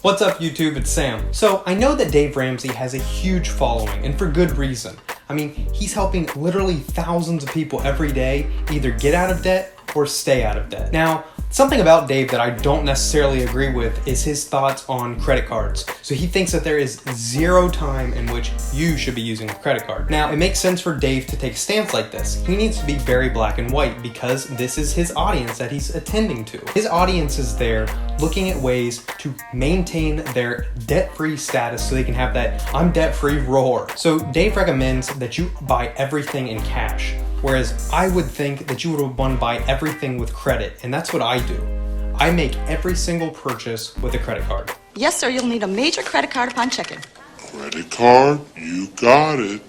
What's up YouTube, it's Sam. So I know that Dave Ramsey has a huge following, and for good reason. I mean, he's helping literally thousands of people every day either get out of debt or stay out of debt. Now, something about Dave that I don't necessarily agree with is his thoughts on credit cards. So he thinks that there is zero time in which you should be using a credit card. Now, it makes sense for Dave to take a stance like this. He needs to be very black and white because this is his audience that he's attending to. His audience is there looking at ways to maintain their debt-free status so they can have that I'm debt-free roar. So Dave recommends that you buy everything in cash. Whereas I would think that you would want to buy everything with credit, and that's what I do. I make every single purchase with a credit card. Yes, sir, you'll need a major credit card upon check-in. Credit card, you got it.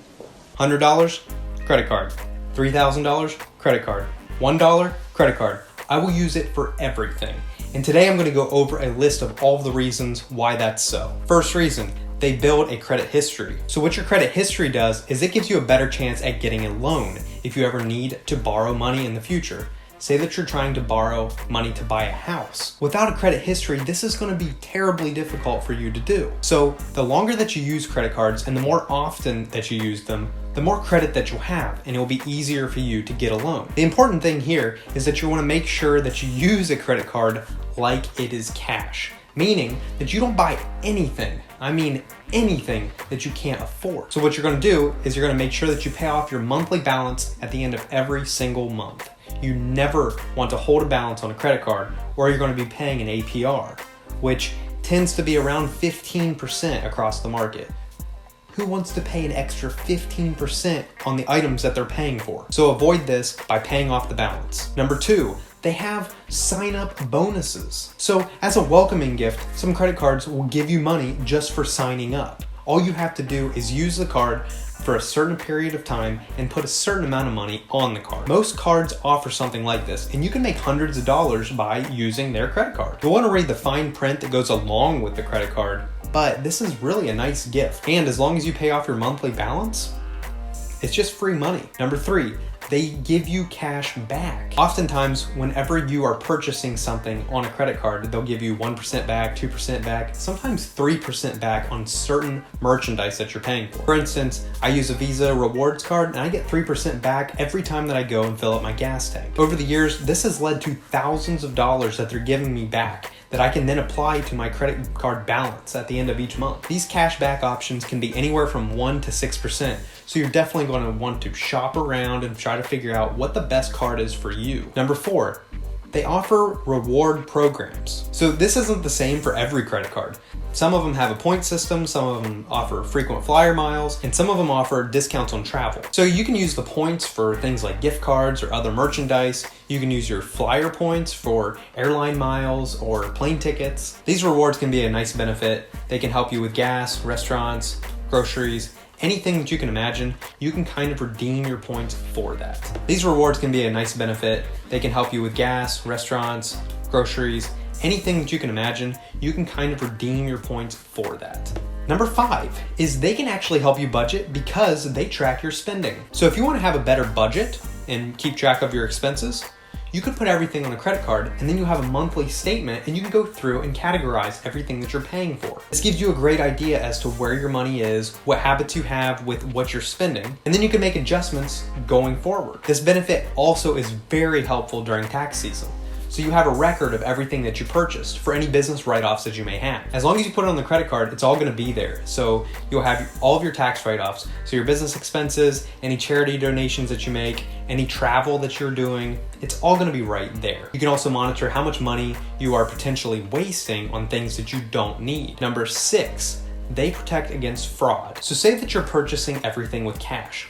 $100, credit card. $3,000, credit card. $1, credit card. I will use it for everything. And today I'm going to go over a list of all the reasons why that's so. First reason, they build a credit history. So what your credit history does is it gives you a better chance at getting a loan if you ever need to borrow money in the future. Say that you're trying to borrow money to buy a house. Without a credit history, this is going to be terribly difficult for you to do. So the longer that you use credit cards and the more often that you use them, the more credit that you'll have, and it will be easier for you to get a loan. The important thing here is that you want to make sure that you use a credit card like it is cash. Meaning that you don't buy anything, I mean anything that you can't afford. So what you're gonna do is you're gonna make sure that you pay off your monthly balance at the end of every single month. You never want to hold a balance on a credit card or you're gonna be paying an APR, which tends to be around 15% across the market. Who wants to pay an extra 15% on the items that they're paying for? So avoid this by paying off the balance. Number two, they have sign-up bonuses. So as a welcoming gift, some credit cards will give you money just for signing up. All you have to do is use the card for a certain period of time and put a certain amount of money on the card. Most cards offer something like this, and you can make hundreds of dollars by using their credit card. You'll want to read the fine print that goes along with the credit card, but this is really a nice gift. And as long as you pay off your monthly balance, it's just free money. Number three, they give you cash back. Oftentimes, whenever you are purchasing something on a credit card, they'll give you 1% back, 2% back, sometimes 3% back on certain merchandise that you're paying for. For instance, I use a Visa rewards card and I get 3% back every time that I go and fill up my gas tank. Over the years, this has led to thousands of dollars that they're giving me back that I can then apply to my credit card balance at the end of each month. These cashback options can be anywhere from 1 to 6%, so you're definitely going to want to shop around and try to figure out what the best card is for you. Number four, they offer reward programs. So this isn't the same for every credit card. Some of them have a point system, some of them offer frequent flyer miles, and some of them offer discounts on travel. So you can use the points for things like gift cards or other merchandise. You can use your flyer points for airline miles or plane tickets. These rewards can be a nice benefit. They can help you with gas, restaurants, groceries, anything that you can imagine. You can kind of redeem your points for that. These rewards can be a nice benefit. They can help you with gas, restaurants, groceries, anything that you can imagine. You can kind of redeem your points for that. Number five is they can actually help you budget because they track your spending. So if you want to have a better budget and keep track of your expenses, you could put everything on a credit card and then you have a monthly statement and you can go through and categorize everything that you're paying for. This gives you a great idea as to where your money is, what habits you have with what you're spending, and then you can make adjustments going forward. This benefit also is very helpful during tax season. So you have a record of everything that you purchased for any business write-offs that you may have. As long as you put it on the credit card, it's all gonna be there. So you'll have all of your tax write-offs. So your business expenses, any charity donations that you make, any travel that you're doing, it's all gonna be right there. You can also monitor how much money you are potentially wasting on things that you don't need. Number six, they protect against fraud. So say that you're purchasing everything with cash.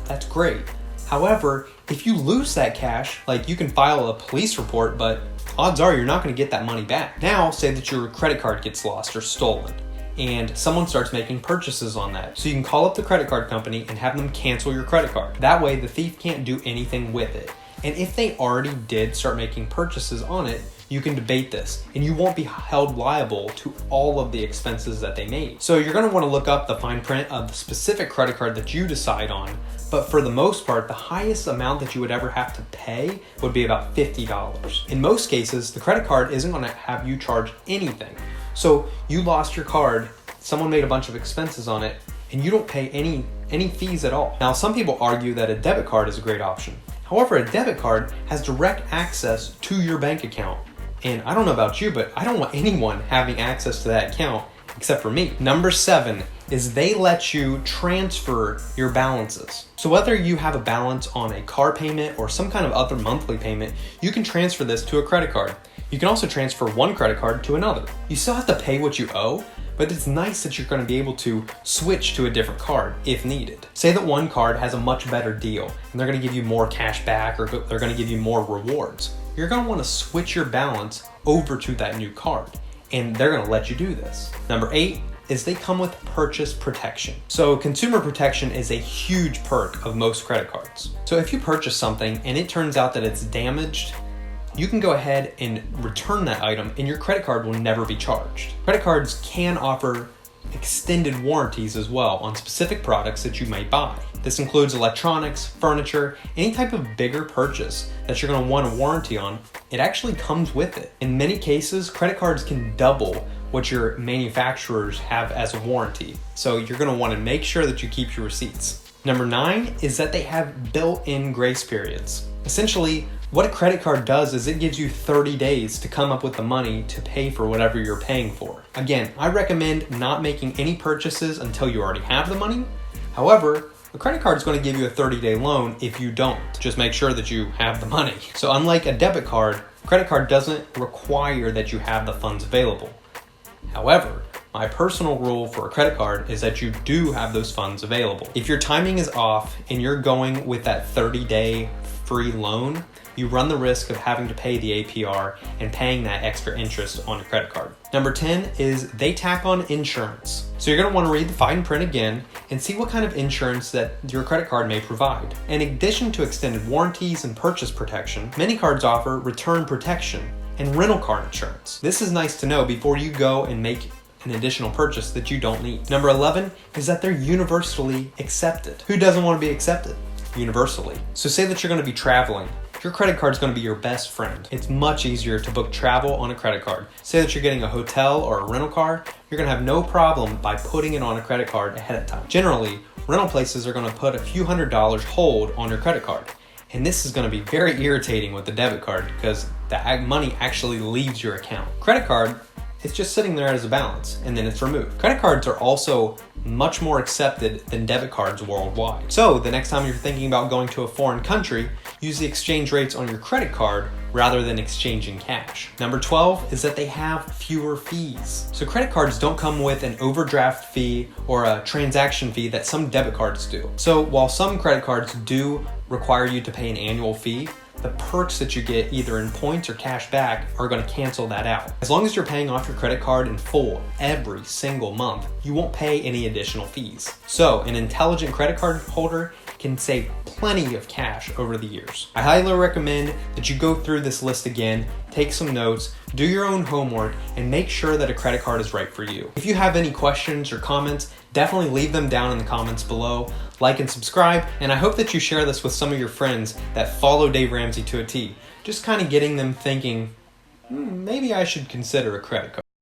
That's great. However, if you lose that cash, like you can file a police report, but odds are you're not going to get that money back. Now, say that your credit card gets lost or stolen, and someone starts making purchases on that. So you can call up the credit card company and have them cancel your credit card. That way, the thief can't do anything with it. And if they already did start making purchases on it, you can debate this and you won't be held liable to all of the expenses that they made. So you're gonna wanna look up the fine print of the specific credit card that you decide on, but for the most part, the highest amount that you would ever have to pay would be about $50. In most cases, the credit card isn't gonna have you charge anything. So you lost your card, someone made a bunch of expenses on it, and you don't pay any fees at all. Now, some people argue that a debit card is a great option. However, a debit card has direct access to your bank account. And I don't know about you, but I don't want anyone having access to that account except for me. Number 7 is they let you transfer your balances. So whether you have a balance on a car payment or some kind of other monthly payment, you can transfer this to a credit card. You can also transfer one credit card to another. You still have to pay what you owe, but it's nice that you're going to be able to switch to a different card if needed. Say that one card has a much better deal and they're going to give you more cash back or they're going to give you more rewards. You're going to want to switch your balance over to that new card, and they're going to let you do this. Number 8 is they come with purchase protection. So consumer protection is a huge perk of most credit cards. So if you purchase something and it turns out that it's damaged, you can go ahead and return that item and your credit card will never be charged. Credit cards can offer extended warranties as well on specific products that you may buy. This includes electronics, furniture, any type of bigger purchase that you're going to want a warranty on. It actually comes with it. In many cases, credit cards can double what your manufacturers have as a warranty. So you're going to want to make sure that you keep your receipts. Number 9 is that they have built-in grace periods. Essentially, what a credit card does is it gives you 30 days to come up with the money to pay for whatever you're paying for. Again, I recommend not making any purchases until you already have the money. However, a credit card is going to give you a 30-day loan if you don't. Just make sure that you have the money. So unlike a debit card, credit card doesn't require that you have the funds available. However, my personal rule for a credit card is that you do have those funds available. If your timing is off and you're going with that 30-day free loan, you run the risk of having to pay the APR and paying that extra interest on your credit card. Number 10 is they tack on insurance. So you're going to want to read the fine print again and see what kind of insurance that your credit card may provide. In addition to extended warranties and purchase protection, many cards offer return protection and rental car insurance. This is nice to know before you go and make an additional purchase that you don't need. Number 11 is that they're universally accepted. Who doesn't want to be accepted? Universally. So say that you're going to be traveling. Your credit card is going to be your best friend. It's much easier to book travel on a credit card. Say that you're getting a hotel or a rental car, you're going to have no problem by putting it on a credit card ahead of time. Generally, rental places are going to put a few $100s hold on your credit card. And this is going to be very irritating with the debit card because the money actually leaves your account. Credit card, it's just sitting there as a balance and then it's removed. Credit cards are also much more accepted than debit cards worldwide. So the next time you're thinking about going to a foreign country, use the exchange rates on your credit card rather than exchanging cash. Number 12 is that they have fewer fees. So credit cards don't come with an overdraft fee or a transaction fee that some debit cards do. So while some credit cards do require you to pay an annual fee, the perks that you get either in points or cash back are going to cancel that out. As long as you're paying off your credit card in full every single month, you won't pay any additional fees. So an intelligent credit card holder can save plenty of cash over the years. I highly recommend that you go through this list again, take some notes, do your own homework, and make sure that a credit card is right for you. If you have any questions or comments, definitely leave them down in the comments below. Like and subscribe, and I hope that you share this with some of your friends that follow Dave Ramsey to a T. Just kind of getting them thinking, maybe I should consider a credit card.